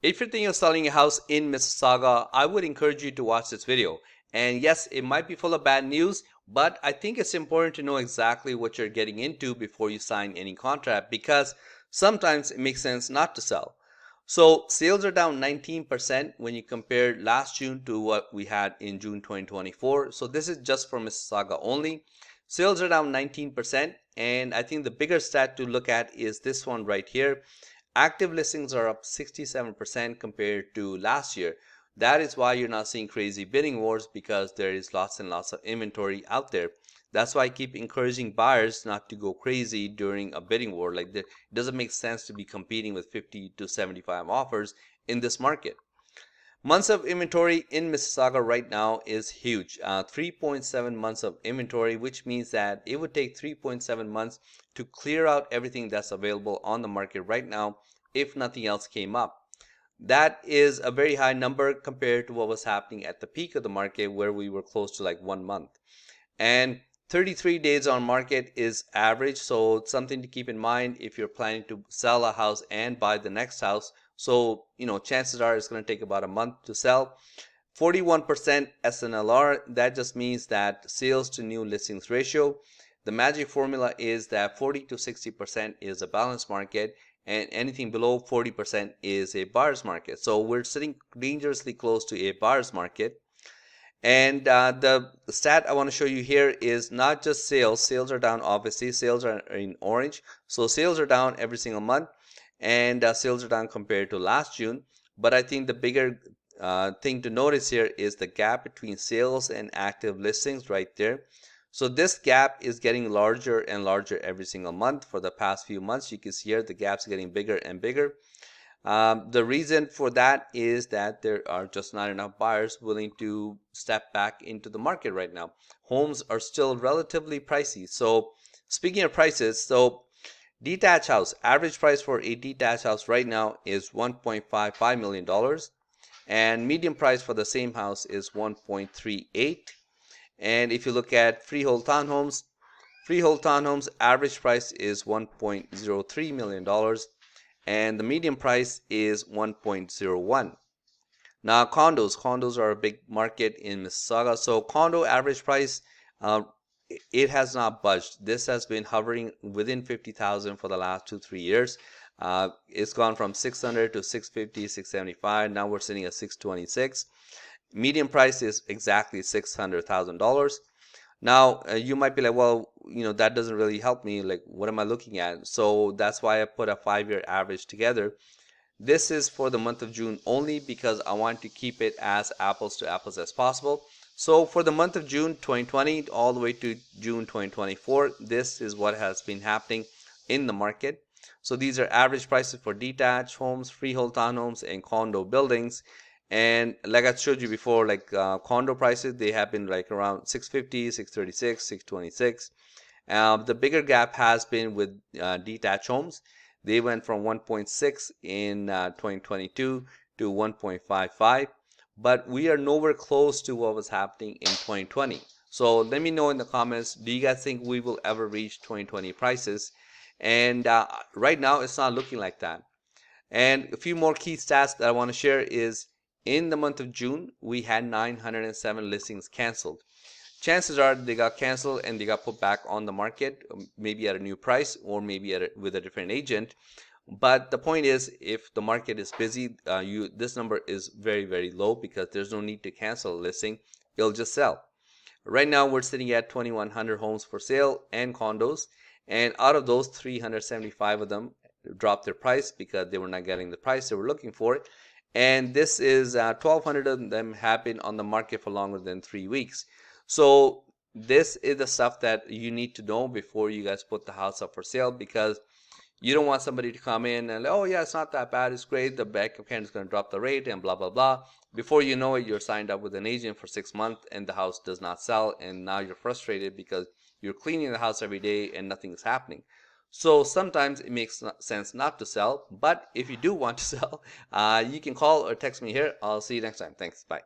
If you're thinking of selling a house in Mississauga, I would encourage you to watch this video. And yes, it might be full of bad news, but I think it's important to know exactly what you're getting into before you sign any contract, because sometimes it makes sense not to sell. So sales are down 19% when you compare last June to what we had in June 2024. So this is just for Mississauga only. Sales are down 19%, and I think the bigger stat to look at is this one right here. Active listings are up 67% compared to last year. That is why you're not seeing crazy bidding wars, because there is lots and lots of inventory out there. That's why I keep encouraging buyers not to go crazy during a bidding war. It doesn't make sense to be competing with 50 to 75 offers in this market. Months of inventory in Mississauga right now is huge. 3.7 months of inventory, which means that it would take 3.7 months to clear out everything that's available on the market right now if nothing else came up. That is a very high number compared to what was happening at the peak of the market, where we were close to like 1 month. And 33 days on market is average, so it's something to keep in mind if you're planning to sell a house and buy the next house. So, chances are it's going to take about a month to sell. 41% SNLR, that just means that sales to new listings ratio. The magic formula is that 40 to 60% is a balanced market, and anything below 40% is a buyer's market. So we're sitting dangerously close to a buyer's market. And the stat I want to show you here is not just sales. Sales are down, obviously. Sales are in orange. So sales are down every single month, and sales are down compared to last June. But I think the bigger thing to notice here is the gap between sales and active listings right there. So this gap is getting larger and larger every single month. For the past few months, you can see here the gap's getting bigger and bigger. The reason for that is that there are just not enough buyers willing to step back into the market right now. Homes are still relatively pricey. So speaking of prices, so detached house, average price for a detached house right now is $1.55 million. And median price for the same house is 1.38. And if you look at freehold townhomes, average price is $1.03 million, and the median price is 1.01. Now condos are a big market in Mississauga. So condo average price, it has not budged. This has been hovering within 50,000 for the last 2-3 years. It's gone from 600 to 650, 675. Now we're sitting at 626. Median price is exactly $600,000. Now, you might be like, well, that doesn't really help me. Like, what am I looking at? So that's why I put a 5-year average together. This is for the month of June only, because I want to keep it as apples to apples as possible. So for the month of June 2020 all the way to June 2024, this is what has been happening in the market. So these are average prices for detached homes, freehold townhomes, and condo buildings. And like I showed you before, like condo prices, they have been like around 650, 636, 626. The bigger gap has been with detached homes. They went from 1.6 in 2022 to 1.55, but we are nowhere close to what was happening in 2020. So let me know in the comments, do you guys think we will ever reach 2020 prices? And right now, it's not looking like that. And a few more key stats that I want to share is, in the month of June, we had 907 listings canceled. Chances are they got canceled and they got put back on the market, maybe at a new price or maybe with a different agent. But the point is, if the market is busy, this number is very, very low, because there's no need to cancel a listing. It'll just sell. Right now, we're sitting at 2,100 homes for sale and condos. And out of those, 375 of them dropped their price because they were not getting the price they were looking for. And this is 1,200 of them have been on the market for longer than 3 weeks. So this is the stuff that you need to know before you guys put the house up for sale, because you don't want somebody to come in and, oh yeah, it's not that bad, it's great, the Bank of Canada is going to drop the rate and blah blah blah. Before you know it, you're signed up with an agent for 6 months and the house does not sell, and now you're frustrated because you're cleaning the house every day and nothing is happening. So sometimes it makes sense not to sell, but if you do want to sell, you can call or text me here. I'll see you next time. Thanks. Bye.